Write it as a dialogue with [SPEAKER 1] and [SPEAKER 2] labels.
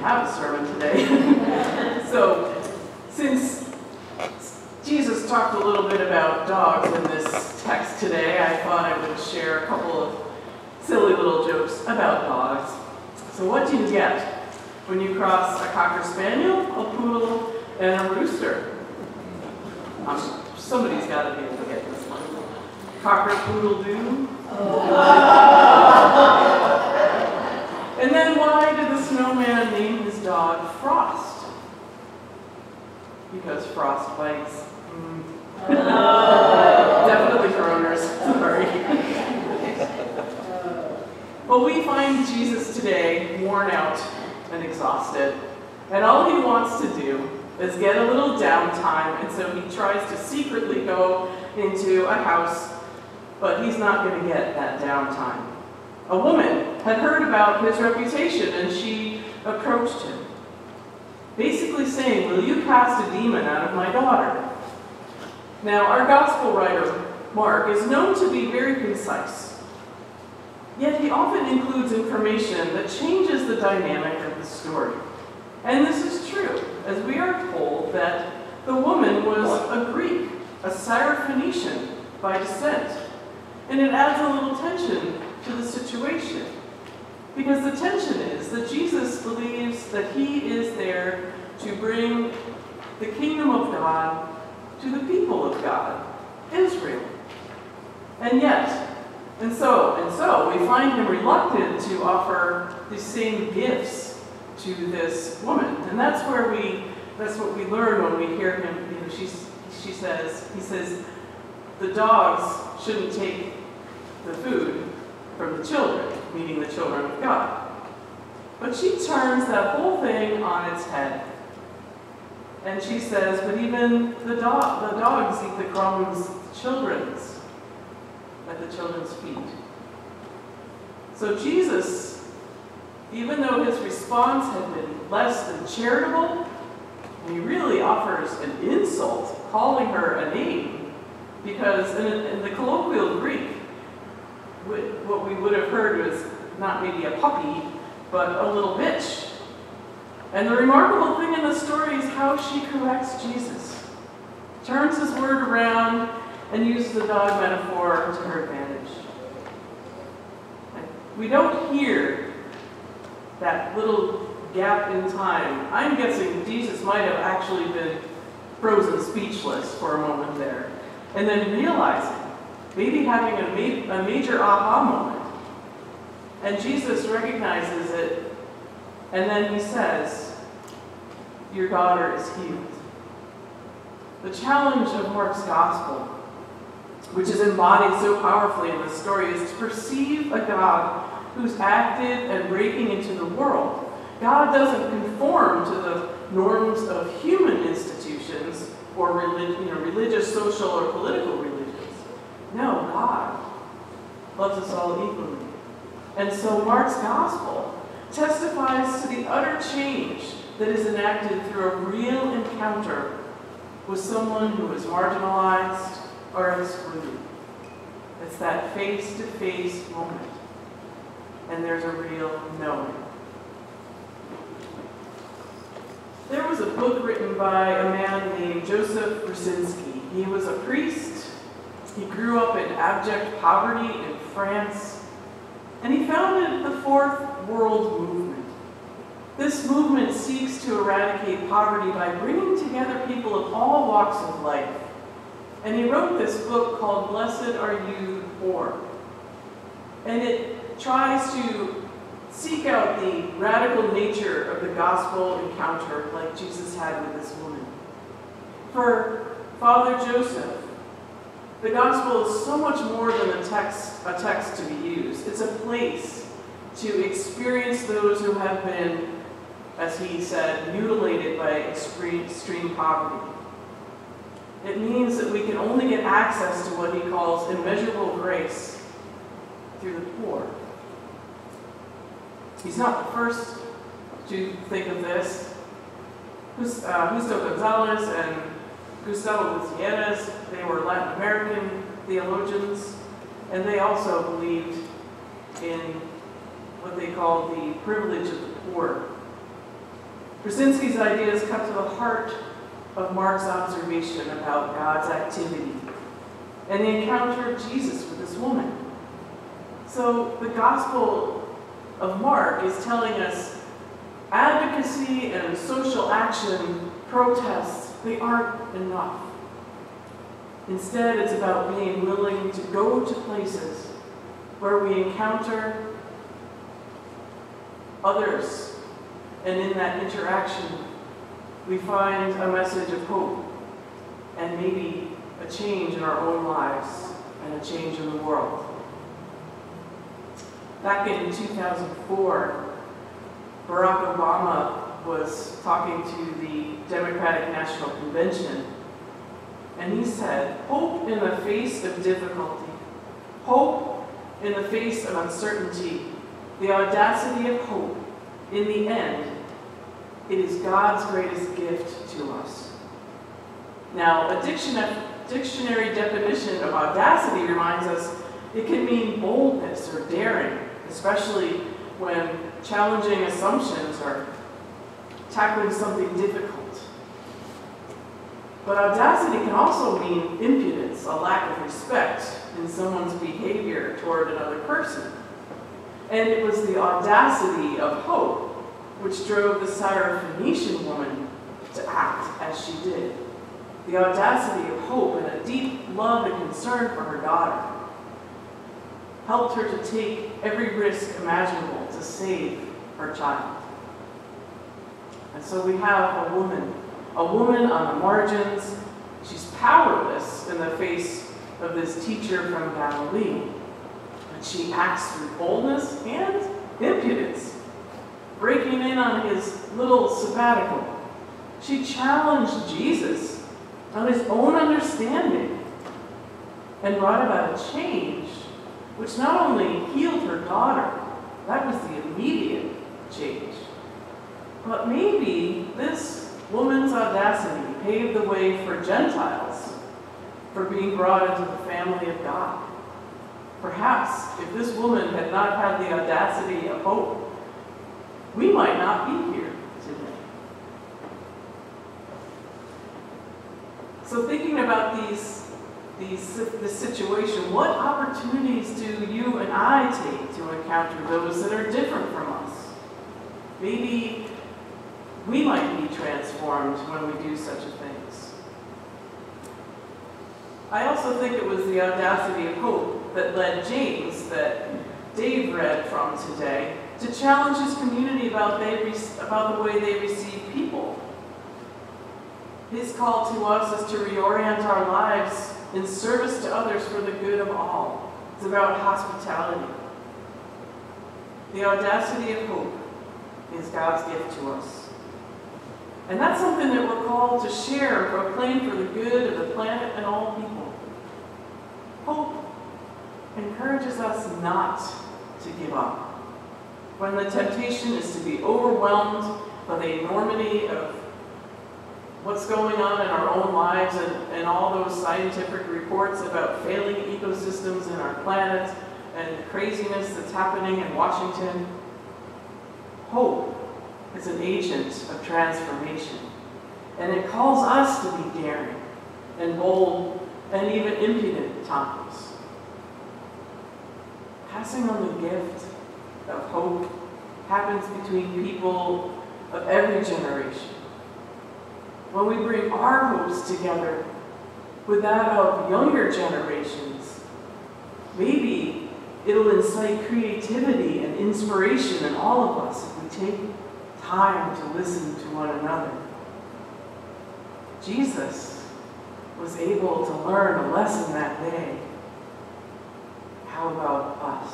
[SPEAKER 1] have a sermon today. So, since Jesus talked a little bit about dogs in this text today, I thought I would share a couple of silly little jokes about dogs. So what do you get when you cross a Cocker Spaniel, a Poodle, and a Rooster? Somebody's got to be able to get this one. Cocker Poodle Doo. And then why did the snowman name his dog Frost? Because frost bites. Definitely coroners, sorry. Well, we find Jesus today worn out and exhausted, and all he wants to do is get a little downtime, and so he tries to secretly go into a house, but he's not going to get that downtime. A woman had heard about his reputation, and she approached him, basically saying, "Will you cast a demon out of my daughter?" Now, our gospel writer, Mark, is known to be very concise, yet he often includes information that changes the dynamic of the story. And this is true, as we are told that the woman was a Greek, a Syrophoenician by descent, and it adds a little tension to the situation. Because the tension is that Jesus believes that he is there to bring the kingdom of God to the people of God, Israel. And so we find him reluctant to offer the same gifts to this woman. And that's what we learn when we hear him, he says, the dogs shouldn't take the food from the children, meaning the children of God. But she turns that whole thing on its head. And she says, but even the dogs eat the crumbs at the children's feet. So Jesus, even though his response had been less than charitable, he really offers an insult, calling her a name, because in the colloquial Greek, what we would have heard was not maybe a puppy, but a little bitch. And the remarkable thing in the story is how she corrects Jesus, turns his word around, and uses the dog metaphor to her advantage. We don't hear that little gap in time. I'm guessing Jesus might have actually been frozen speechless for a moment there, and then realizing, maybe having a major aha moment. And Jesus recognizes it, and then he says, your daughter is healed. The challenge of Mark's gospel, which is embodied so powerfully in this story, is to perceive a God who's active and breaking into the world. God doesn't conform to the norms of human institutions or religious, social, or political religions. No, God loves us all equally. And so Mark's gospel testifies to the utter change that is enacted through a real encounter with someone who is marginalized or excluded. It's that face-to-face moment. And there's a real knowing. There was a book written by a man named Joseph Brzezinski. He was a priest. He grew up in abject poverty in France. And he founded the Fourth World Movement. This movement seeks to eradicate poverty by bringing together people of all walks of life. And he wrote this book called Blessed Are You Poor. And it tries to seek out the radical nature of the gospel encounter like Jesus had with this woman. For Father Joseph, the gospel is so much more than a text to be used. It's a place to experience those who have been, as he said, mutilated by extreme poverty. It means that we can only get access to what he calls immeasurable grace through the poor. He's not the first to think of this. Justo Gonzalez and Gustavo Gutierrez, they were Latin American theologians, and they also believed in what they called the privilege of the poor. Brzezinski's ideas cut to the heart of Mark's observation about God's activity and the encounter of Jesus with this woman. So the Gospel of Mark is telling us advocacy and social action, protests, they aren't enough. Instead, it's about being willing to go to places where we encounter others, and in that interaction, we find a message of hope and maybe a change in our own lives and a change in the world. Back in 2004, Barack Obama was talking to the Democratic National Convention, and he said, "Hope in the face of difficulty, hope in the face of uncertainty, the audacity of hope, in the end, it is God's greatest gift to us." Now, a dictionary definition of audacity reminds us it can mean boldness or daring, especially when challenging assumptions or tackling something difficult. But audacity can also mean impudence, a lack of respect in someone's behavior toward another person. And it was the audacity of hope which drove the Syrophoenician woman to act as she did. The audacity of hope and a deep love and concern for her daughter helped her to take every risk imaginable to save her child. And so we have a woman on the margins. She's powerless in the face of this teacher from Galilee. But she acts with boldness and impudence, breaking in on his little sabbatical. She challenged Jesus on his own understanding and brought about a change which not only healed her daughter, that was the immediate change, but maybe this woman's audacity paved the way for Gentiles for being brought into the family of God. Perhaps if this woman had not had the audacity of hope, we might not be here today. So thinking about this situation, what opportunities do you and I take to encounter those that are different from us? Maybe we might be transformed when we do such things. I also think it was the audacity of hope that led James, that Dave read from today, to challenge his community about the way they receive people. His call to us is to reorient our lives in service to others for the good of all. It's about hospitality. The audacity of hope is God's gift to us. And that's something that we're called to share and proclaim for the good of the planet and all people. Hope encourages us not to give up when the temptation is to be overwhelmed by the enormity of what's going on in our own lives and all those scientific reports about failing ecosystems in our planet and the craziness that's happening in Washington. Hope is an agent of transformation, and it calls us to be daring and bold and even impudent at times. Passing on the gift of hope happens between people of every generation. When we bring our hopes together with that of younger generations, maybe it'll incite creativity and inspiration in all of us if we take time to listen to one another. Jesus was able to learn a lesson that day. How about us?